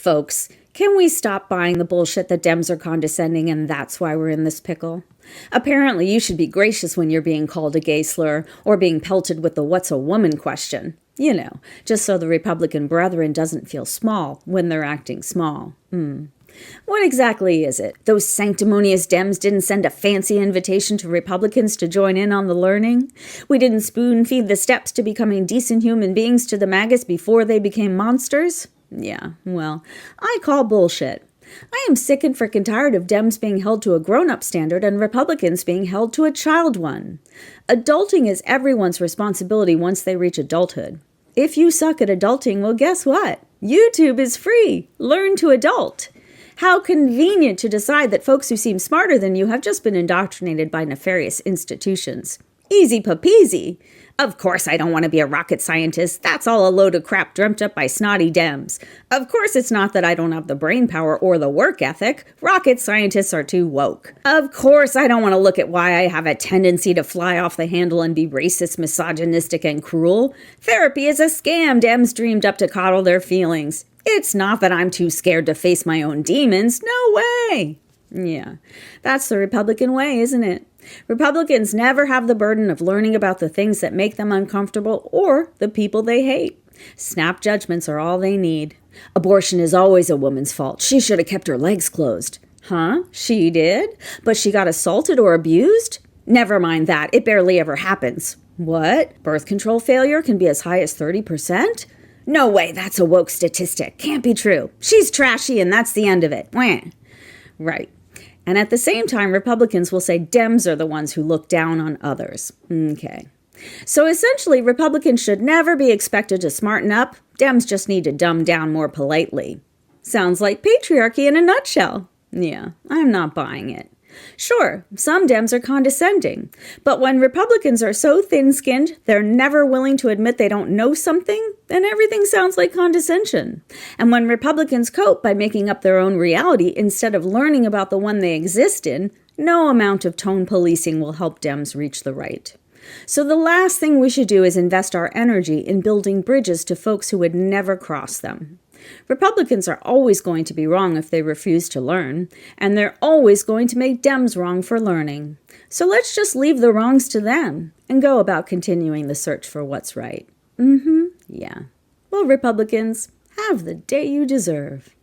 Folks, can we stop buying the bullshit that Dems are condescending and that's why we're in this pickle? Apparently, you should be gracious when you're being called a gay slur or being pelted with the what's a woman question. You know, just so the Republican brethren doesn't feel small when they're acting small. What exactly is it? Those sanctimonious Dems didn't send a fancy invitation to Republicans to join in on the learning? We didn't spoon-feed the steps to becoming decent human beings to the maggots before they became monsters? Yeah, well, I call bullshit. I am sick and frickin' tired of Dems being held to a grown-up standard and Republicans being held to a child one. Adulting is everyone's responsibility once they reach adulthood. If you suck at adulting, well, guess what? YouTube is free. Learn to adult. How convenient to decide that folks who seem smarter than you have just been indoctrinated by nefarious institutions. Easy peasy. Of course I don't want to be a rocket scientist. That's all a load of crap dreamt up by snotty Dems. Of course it's not that I don't have the brain power or the work ethic. Rocket scientists are too woke. Of course I don't want to look at why I have a tendency to fly off the handle and be racist, misogynistic, and cruel. Therapy is a scam Dems dreamed up to coddle their feelings. It's not that I'm too scared to face my own demons. No way. Yeah, that's the Republican way, isn't it? Republicans never have the burden of learning about the things that make them uncomfortable or the people they hate. Snap judgments are all they need. Abortion is always a woman's fault. She should have kept her legs closed. Huh? She did? But she got assaulted or abused? Never mind that. It barely ever happens. What? Birth control failure can be as high as 30%? No way, that's a woke statistic. Can't be true. She's trashy and that's the end of it. Wah. Right. And at the same time, Republicans will say Dems are the ones who look down on others. Okay. So essentially, Republicans should never be expected to smarten up. Dems just need to dumb down more politely. Sounds like patriarchy in a nutshell. Yeah, I'm not buying it. Sure, some Dems are condescending, but when Republicans are so thin-skinned they're never willing to admit they don't know something, then everything sounds like condescension. And when Republicans cope by making up their own reality instead of learning about the one they exist in, no amount of tone policing will help Dems reach the right. So the last thing we should do is invest our energy in building bridges to folks who would never cross them. Republicans are always going to be wrong if they refuse to learn, and they're always going to make Dems wrong for learning. So let's just leave the wrongs to them and go about continuing the search for what's right. Yeah. Well, Republicans, have the day you deserve.